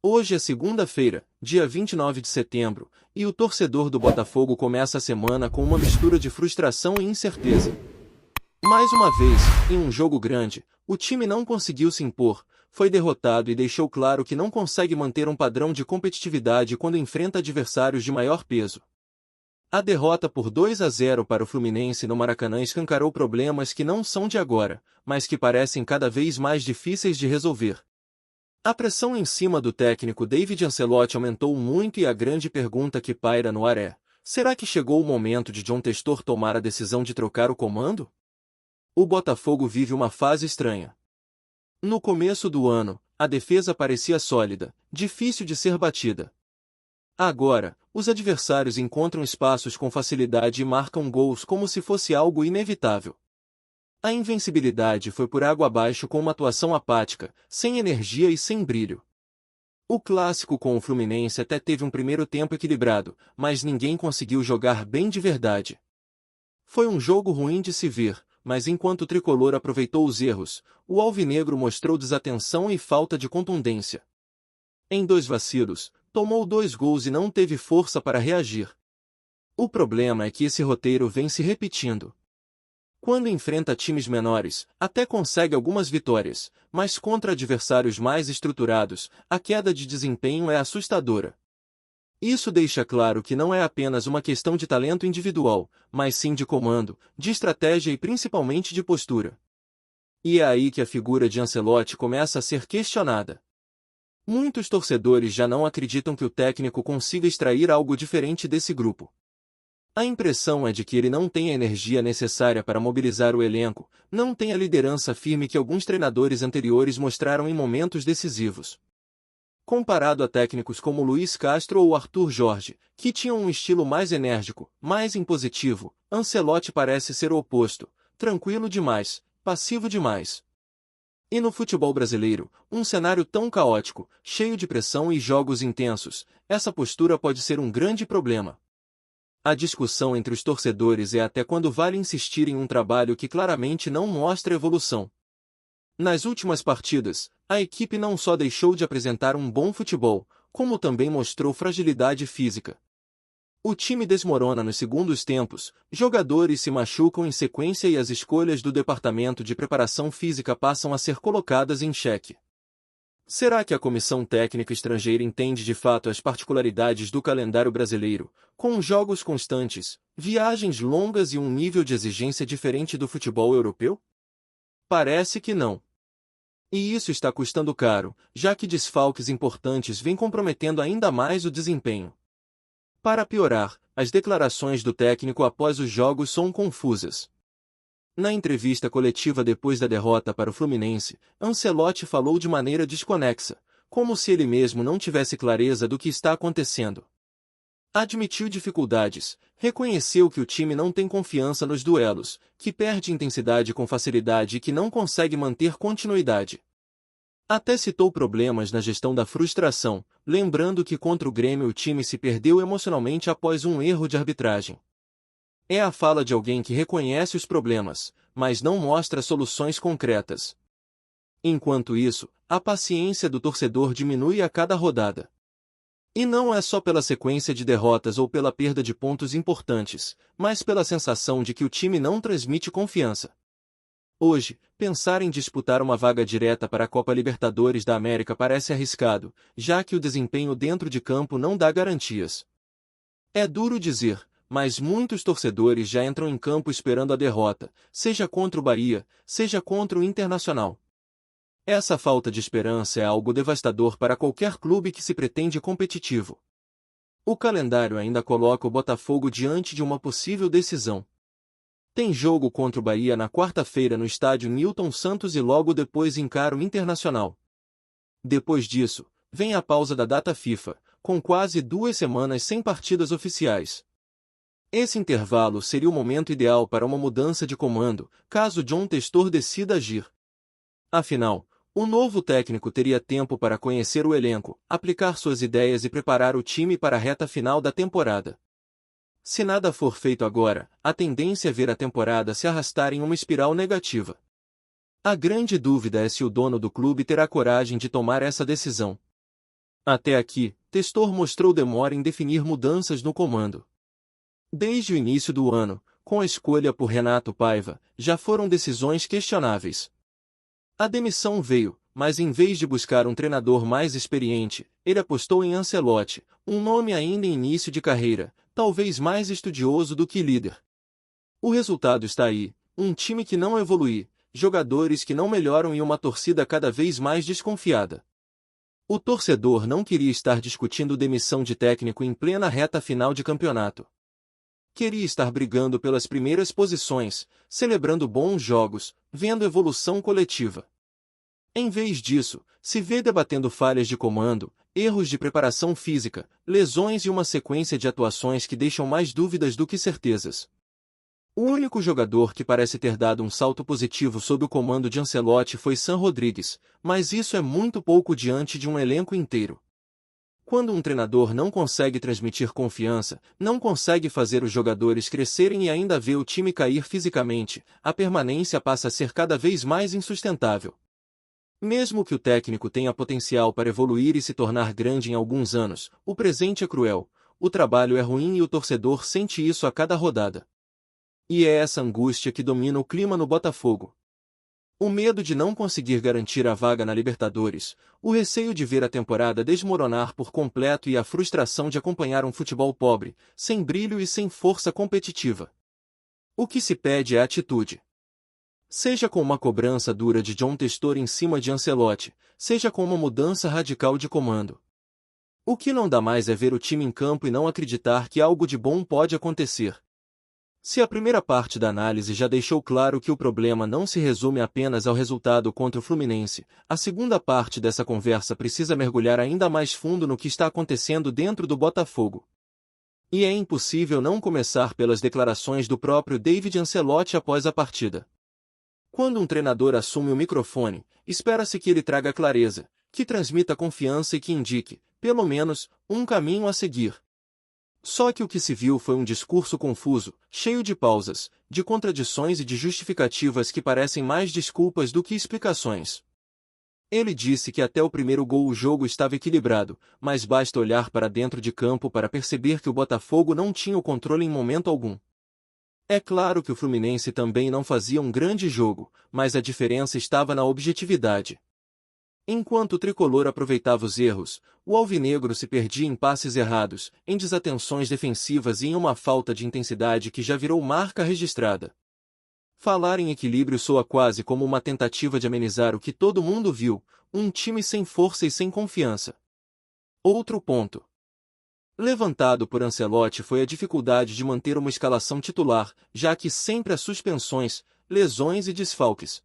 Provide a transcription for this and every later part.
Hoje é segunda-feira, dia 29 de setembro, e o torcedor do Botafogo começa a semana com uma mistura de frustração e incerteza. Mais uma vez, em um jogo grande, o time não conseguiu se impor, foi derrotado e deixou claro que não consegue manter um padrão de competitividade quando enfrenta adversários de maior peso. A derrota por 2-0 para o Fluminense no Maracanã escancarou problemas que não são de agora, mas que parecem cada vez mais difíceis de resolver. A pressão em cima do técnico David Ancelotti aumentou muito e a grande pergunta que paira no ar é: será que chegou o momento de John Textor tomar a decisão de trocar o comando? O Botafogo vive uma fase estranha. No começo do ano, a defesa parecia sólida, difícil de ser batida. Agora, os adversários encontram espaços com facilidade e marcam gols como se fosse algo inevitável. A invencibilidade foi por água abaixo com uma atuação apática, sem energia e sem brilho. O clássico com o Fluminense até teve um primeiro tempo equilibrado, mas ninguém conseguiu jogar bem de verdade. Foi um jogo ruim de se ver, mas enquanto o tricolor aproveitou os erros, o alvinegro mostrou desatenção e falta de contundência. Em 2 vacilos, tomou 2 gols e não teve força para reagir. O problema é que esse roteiro vem se repetindo. Quando enfrenta times menores, até consegue algumas vitórias, mas contra adversários mais estruturados, a queda de desempenho é assustadora. Isso deixa claro que não é apenas uma questão de talento individual, mas sim de comando, de estratégia e principalmente de postura. E é aí que a figura de Ancelotti começa a ser questionada. Muitos torcedores já não acreditam que o técnico consiga extrair algo diferente desse grupo. A impressão é de que ele não tem a energia necessária para mobilizar o elenco, não tem a liderança firme que alguns treinadores anteriores mostraram em momentos decisivos. Comparado a técnicos como Luiz Castro ou Arthur Jorge, que tinham um estilo mais enérgico, mais impositivo, Ancelotti parece ser o oposto, tranquilo demais, passivo demais. E no futebol brasileiro, um cenário tão caótico, cheio de pressão e jogos intensos, essa postura pode ser um grande problema. A discussão entre os torcedores é até quando vale insistir em um trabalho que claramente não mostra evolução. Nas últimas partidas, a equipe não só deixou de apresentar um bom futebol, como também mostrou fragilidade física. O time desmorona nos segundos tempos, jogadores se machucam em sequência e as escolhas do departamento de preparação física passam a ser colocadas em xeque. Será que a comissão técnica estrangeira entende de fato as particularidades do calendário brasileiro, com jogos constantes, viagens longas e um nível de exigência diferente do futebol europeu? Parece que não. E isso está custando caro, já que desfalques importantes vêm comprometendo ainda mais o desempenho. Para piorar, as declarações do técnico após os jogos são confusas. Na entrevista coletiva depois da derrota para o Fluminense, Ancelotti falou de maneira desconexa, como se ele mesmo não tivesse clareza do que está acontecendo. Admitiu dificuldades, reconheceu que o time não tem confiança nos duelos, que perde intensidade com facilidade e que não consegue manter continuidade. Até citou problemas na gestão da frustração, lembrando que contra o Grêmio o time se perdeu emocionalmente após um erro de arbitragem. É a fala de alguém que reconhece os problemas, mas não mostra soluções concretas. Enquanto isso, a paciência do torcedor diminui a cada rodada. E não é só pela sequência de derrotas ou pela perda de pontos importantes, mas pela sensação de que o time não transmite confiança. Hoje, pensar em disputar uma vaga direta para a Copa Libertadores da América parece arriscado, já que o desempenho dentro de campo não dá garantias. É duro dizer, mas muitos torcedores já entram em campo esperando a derrota, seja contra o Bahia, seja contra o Internacional. Essa falta de esperança é algo devastador para qualquer clube que se pretende competitivo. O calendário ainda coloca o Botafogo diante de uma possível decisão. Tem jogo contra o Bahia na quarta-feira no estádio Newton Santos e logo depois encara o Internacional. Depois disso, vem a pausa da data FIFA, com quase 2 semanas sem partidas oficiais. Esse intervalo seria o momento ideal para uma mudança de comando, caso John Textor decida agir. Afinal, o novo técnico teria tempo para conhecer o elenco, aplicar suas ideias e preparar o time para a reta final da temporada. Se nada for feito agora, a tendência é ver a temporada se arrastar em uma espiral negativa. A grande dúvida é se o dono do clube terá coragem de tomar essa decisão. Até aqui, Testor mostrou demora em definir mudanças no comando. Desde o início do ano, com a escolha por Renato Paiva, já foram decisões questionáveis. A demissão veio, mas em vez de buscar um treinador mais experiente, ele apostou em Ancelotti, um nome ainda em início de carreira, talvez mais estudioso do que líder. O resultado está aí, um time que não evolui, jogadores que não melhoram e uma torcida cada vez mais desconfiada. O torcedor não queria estar discutindo demissão de técnico em plena reta final de campeonato. Queria estar brigando pelas primeiras posições, celebrando bons jogos, vendo evolução coletiva. Em vez disso, se vê debatendo falhas de comando, erros de preparação física, lesões e uma sequência de atuações que deixam mais dúvidas do que certezas. O único jogador que parece ter dado um salto positivo sob o comando de Ancelotti foi Sam Rodrigues, mas isso é muito pouco diante de um elenco inteiro. Quando um treinador não consegue transmitir confiança, não consegue fazer os jogadores crescerem e ainda vê o time cair fisicamente, a permanência passa a ser cada vez mais insustentável. Mesmo que o técnico tenha potencial para evoluir e se tornar grande em alguns anos, o presente é cruel, o trabalho é ruim e o torcedor sente isso a cada rodada. E é essa angústia que domina o clima no Botafogo. O medo de não conseguir garantir a vaga na Libertadores, o receio de ver a temporada desmoronar por completo e a frustração de acompanhar um futebol pobre, sem brilho e sem força competitiva. O que se pede é atitude. Seja com uma cobrança dura de John Testor em cima de Ancelotti, seja com uma mudança radical de comando. O que não dá mais é ver o time em campo e não acreditar que algo de bom pode acontecer. Se a primeira parte da análise já deixou claro que o problema não se resume apenas ao resultado contra o Fluminense, a segunda parte dessa conversa precisa mergulhar ainda mais fundo no que está acontecendo dentro do Botafogo. E é impossível não começar pelas declarações do próprio David Ancelotti após a partida. Quando um treinador assume o microfone, espera-se que ele traga clareza, que transmita confiança e que indique, pelo menos, um caminho a seguir. Só que o que se viu foi um discurso confuso, cheio de pausas, de contradições e de justificativas que parecem mais desculpas do que explicações. Ele disse que até o primeiro gol o jogo estava equilibrado, mas basta olhar para dentro de campo para perceber que o Botafogo não tinha o controle em momento algum. É claro que o Fluminense também não fazia um grande jogo, mas a diferença estava na objetividade. Enquanto o tricolor aproveitava os erros, o alvinegro se perdia em passes errados, em desatenções defensivas e em uma falta de intensidade que já virou marca registrada. Falar em equilíbrio soa quase como uma tentativa de amenizar o que todo mundo viu, um time sem força e sem confiança. Outro ponto levantado por Ancelotti foi a dificuldade de manter uma escalação titular, já que sempre há suspensões, lesões e desfalques.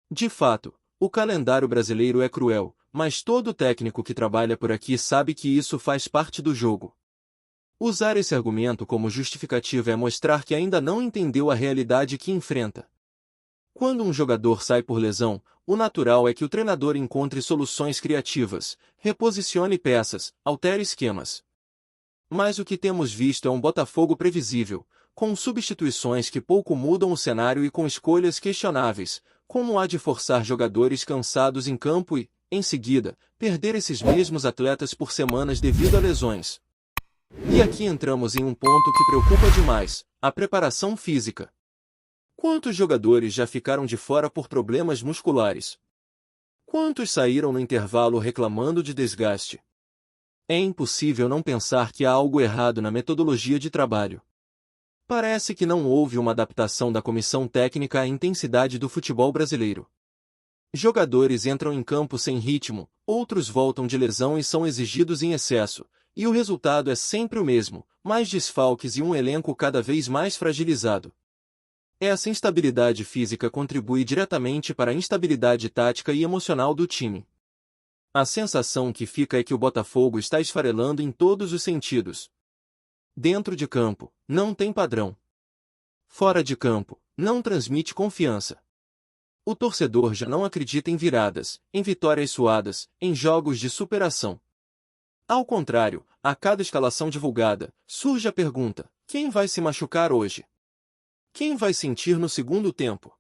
De fato, o calendário brasileiro é cruel, mas todo técnico que trabalha por aqui sabe que isso faz parte do jogo. Usar esse argumento como justificativa é mostrar que ainda não entendeu a realidade que enfrenta. Quando um jogador sai por lesão, o natural é que o treinador encontre soluções criativas, reposicione peças, altere esquemas. Mas o que temos visto é um Botafogo previsível, com substituições que pouco mudam o cenário e com escolhas questionáveis, como há de forçar jogadores cansados em campo e, em seguida, perder esses mesmos atletas por semanas devido a lesões. E aqui entramos em um ponto que preocupa demais, a preparação física. Quantos jogadores já ficaram de fora por problemas musculares? Quantos saíram no intervalo reclamando de desgaste? É impossível não pensar que há algo errado na metodologia de trabalho. Parece que não houve uma adaptação da comissão técnica à intensidade do futebol brasileiro. Jogadores entram em campo sem ritmo, outros voltam de lesão e são exigidos em excesso, e o resultado é sempre o mesmo, mais desfalques e um elenco cada vez mais fragilizado. Essa instabilidade física contribui diretamente para a instabilidade tática e emocional do time. A sensação que fica é que o Botafogo está esfarelando em todos os sentidos. Dentro de campo, não tem padrão. Fora de campo, não transmite confiança. O torcedor já não acredita em viradas, em vitórias suadas, em jogos de superação. Ao contrário, a cada escalação divulgada, surge a pergunta: quem vai se machucar hoje? Quem vai sentir no segundo tempo?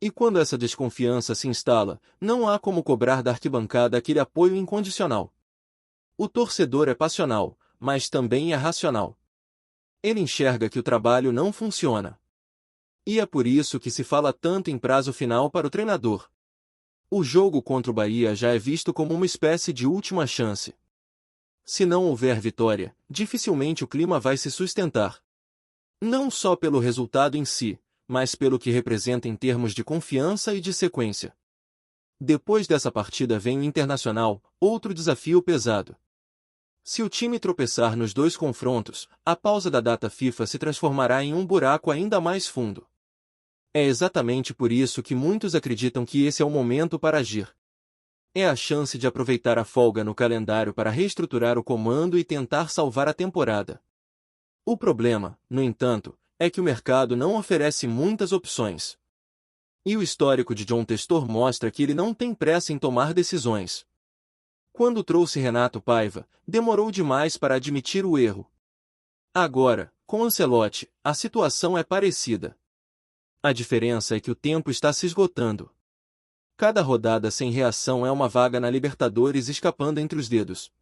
E quando essa desconfiança se instala, não há como cobrar da arquibancada aquele apoio incondicional. O torcedor é passional, mas também é racional. Ele enxerga que o trabalho não funciona. E é por isso que se fala tanto em prazo final para o treinador. O jogo contra o Bahia já é visto como uma espécie de última chance. Se não houver vitória, dificilmente o clima vai se sustentar. Não só pelo resultado em si, mas pelo que representa em termos de confiança e de sequência. Depois dessa partida vem o Internacional, outro desafio pesado. Se o time tropeçar nos dois confrontos, a pausa da data FIFA se transformará em um buraco ainda mais fundo. É exatamente por isso que muitos acreditam que esse é o momento para agir. É a chance de aproveitar a folga no calendário para reestruturar o comando e tentar salvar a temporada. O problema, no entanto, é que o mercado não oferece muitas opções. E o histórico de John Textor mostra que ele não tem pressa em tomar decisões. Quando trouxe Renato Paiva, demorou demais para admitir o erro. Agora, com Ancelotti, a situação é parecida. A diferença é que o tempo está se esgotando. Cada rodada sem reação é uma vaga na Libertadores escapando entre os dedos.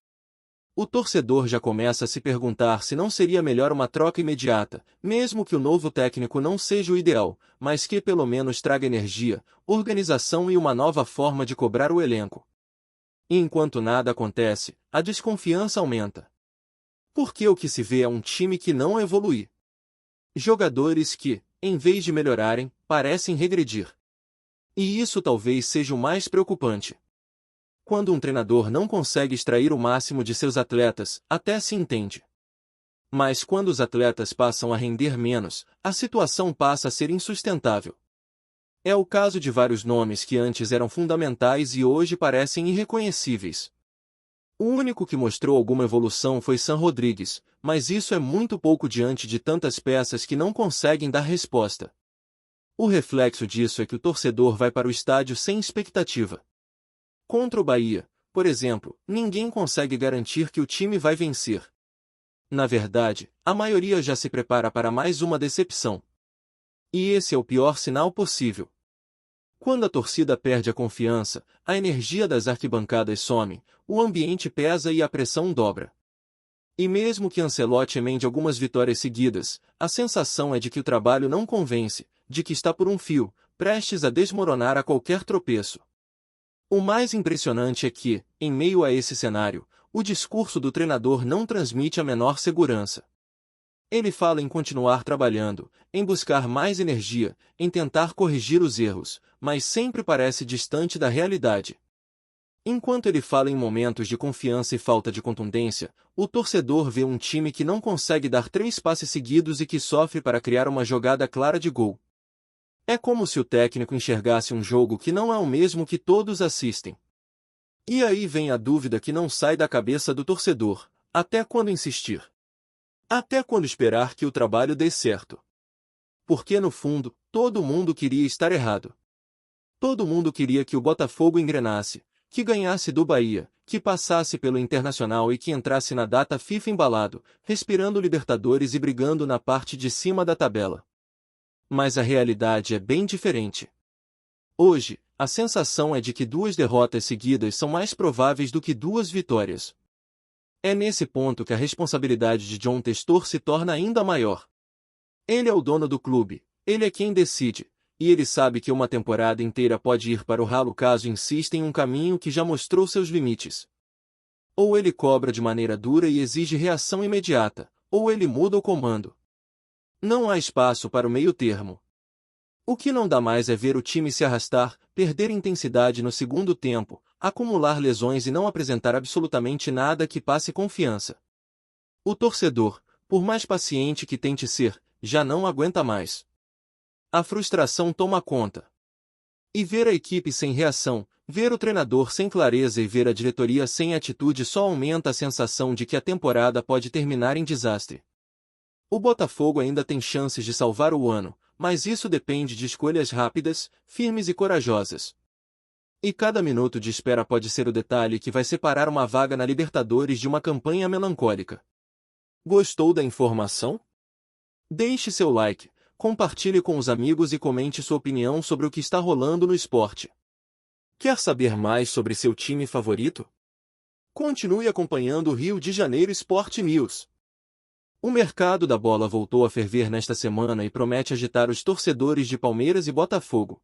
O torcedor já começa a se perguntar se não seria melhor uma troca imediata, mesmo que o novo técnico não seja o ideal, mas que pelo menos traga energia, organização e uma nova forma de cobrar o elenco. E enquanto nada acontece, a desconfiança aumenta. Porque o que se vê é um time que não evolui. Jogadores que, em vez de melhorarem, parecem regredir. E isso talvez seja o mais preocupante. Quando um treinador não consegue extrair o máximo de seus atletas, até se entende. Mas quando os atletas passam a render menos, a situação passa a ser insustentável. É o caso de vários nomes que antes eram fundamentais e hoje parecem irreconhecíveis. O único que mostrou alguma evolução foi Sam Rodrigues, mas isso é muito pouco diante de tantas peças que não conseguem dar resposta. O reflexo disso é que o torcedor vai para o estádio sem expectativa. Contra o Bahia, por exemplo, ninguém consegue garantir que o time vai vencer. Na verdade, a maioria já se prepara para mais uma decepção. E esse é o pior sinal possível. Quando a torcida perde a confiança, a energia das arquibancadas some, o ambiente pesa e a pressão dobra. E mesmo que Ancelotti emende algumas vitórias seguidas, a sensação é de que o trabalho não convence, de que está por um fio, prestes a desmoronar a qualquer tropeço. O mais impressionante é que, em meio a esse cenário, o discurso do treinador não transmite a menor segurança. Ele fala em continuar trabalhando, em buscar mais energia, em tentar corrigir os erros, mas sempre parece distante da realidade. Enquanto ele fala em momentos de confiança e falta de contundência, o torcedor vê um time que não consegue dar 3 passes seguidos e que sofre para criar uma jogada clara de gol. É como se o técnico enxergasse um jogo que não é o mesmo que todos assistem. E aí vem a dúvida que não sai da cabeça do torcedor: até quando insistir? Até quando esperar que o trabalho dê certo? Porque no fundo, todo mundo queria estar errado. Todo mundo queria que o Botafogo engrenasse, que ganhasse do Bahia, que passasse pelo Internacional e que entrasse na data FIFA embalado, respirando Libertadores e brigando na parte de cima da tabela. Mas a realidade é bem diferente. Hoje, a sensação é de que 2 derrotas seguidas são mais prováveis do que 2 vitórias. É nesse ponto que a responsabilidade de John Textor se torna ainda maior. Ele é o dono do clube, ele é quem decide, e ele sabe que uma temporada inteira pode ir para o ralo caso insista em um caminho que já mostrou seus limites. Ou ele cobra de maneira dura e exige reação imediata, ou ele muda o comando. Não há espaço para o meio termo. O que não dá mais é ver o time se arrastar, perder intensidade no segundo tempo, acumular lesões e não apresentar absolutamente nada que passe confiança. O torcedor, por mais paciente que tente ser, já não aguenta mais. A frustração toma conta. E ver a equipe sem reação, ver o treinador sem clareza e ver a diretoria sem atitude só aumenta a sensação de que a temporada pode terminar em desastre. O Botafogo ainda tem chances de salvar o ano, mas isso depende de escolhas rápidas, firmes e corajosas. E cada minuto de espera pode ser o detalhe que vai separar uma vaga na Libertadores de uma campanha melancólica. Gostou da informação? Deixe seu like, compartilhe com os amigos e comente sua opinião sobre o que está rolando no esporte. Quer saber mais sobre seu time favorito? Continue acompanhando o Rio de Janeiro Sport News. O mercado da bola voltou a ferver nesta semana e promete agitar os torcedores de Palmeiras e Botafogo.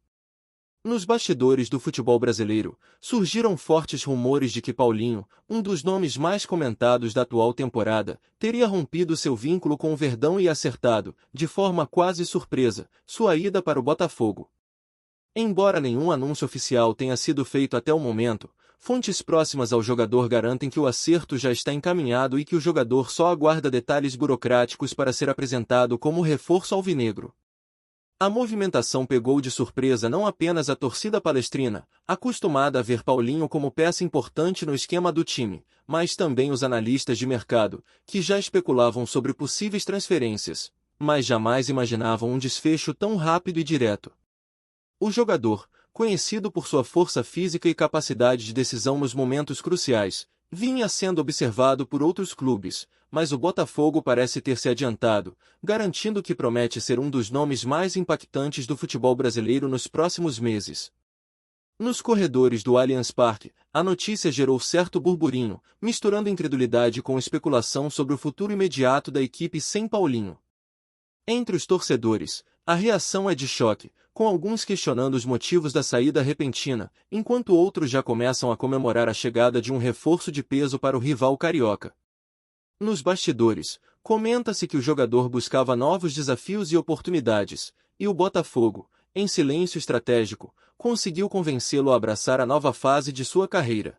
Nos bastidores do futebol brasileiro, surgiram fortes rumores de que Paulinho, um dos nomes mais comentados da atual temporada, teria rompido seu vínculo com o Verdão e acertado, de forma quase surpresa, sua ida para o Botafogo. Embora nenhum anúncio oficial tenha sido feito até o momento, fontes próximas ao jogador garantem que o acerto já está encaminhado e que o jogador só aguarda detalhes burocráticos para ser apresentado como reforço alvinegro. A movimentação pegou de surpresa não apenas a torcida palestrina, acostumada a ver Paulinho como peça importante no esquema do time, mas também os analistas de mercado, que já especulavam sobre possíveis transferências, mas jamais imaginavam um desfecho tão rápido e direto. O jogador, conhecido por sua força física e capacidade de decisão nos momentos cruciais, vinha sendo observado por outros clubes, mas o Botafogo parece ter se adiantado, garantindo que promete ser um dos nomes mais impactantes do futebol brasileiro nos próximos meses. Nos corredores do Allianz Parque, a notícia gerou certo burburinho, misturando incredulidade com especulação sobre o futuro imediato da equipe sem Paulinho. Entre os torcedores, a reação é de choque, com alguns questionando os motivos da saída repentina, enquanto outros já começam a comemorar a chegada de um reforço de peso para o rival carioca. Nos bastidores, comenta-se que o jogador buscava novos desafios e oportunidades, e o Botafogo, em silêncio estratégico, conseguiu convencê-lo a abraçar a nova fase de sua carreira.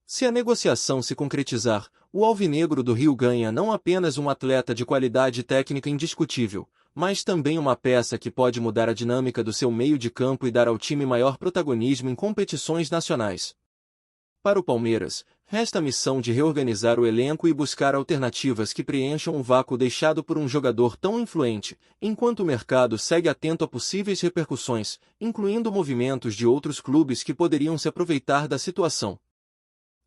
Se a negociação se concretizar, o Alvinegro do Rio ganha não apenas um atleta de qualidade técnica indiscutível, mas também uma peça que pode mudar a dinâmica do seu meio de campo e dar ao time maior protagonismo em competições nacionais. Para o Palmeiras, resta a missão de reorganizar o elenco e buscar alternativas que preencham o vácuo deixado por um jogador tão influente, enquanto o mercado segue atento a possíveis repercussões, incluindo movimentos de outros clubes que poderiam se aproveitar da situação.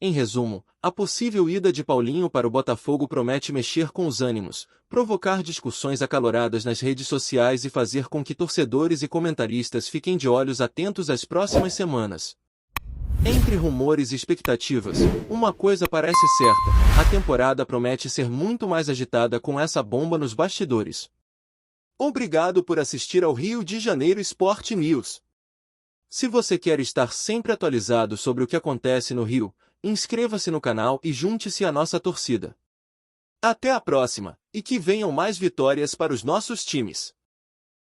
Em resumo, a possível ida de Paulinho para o Botafogo promete mexer com os ânimos, provocar discussões acaloradas nas redes sociais e fazer com que torcedores e comentaristas fiquem de olhos atentos às próximas semanas. Entre rumores e expectativas, uma coisa parece certa: a temporada promete ser muito mais agitada com essa bomba nos bastidores. Obrigado por assistir ao Rio de Janeiro Sport News. Se você quer estar sempre atualizado sobre o que acontece no Rio, inscreva-se no canal e junte-se à nossa torcida. Até a próxima, e que venham mais vitórias para os nossos times!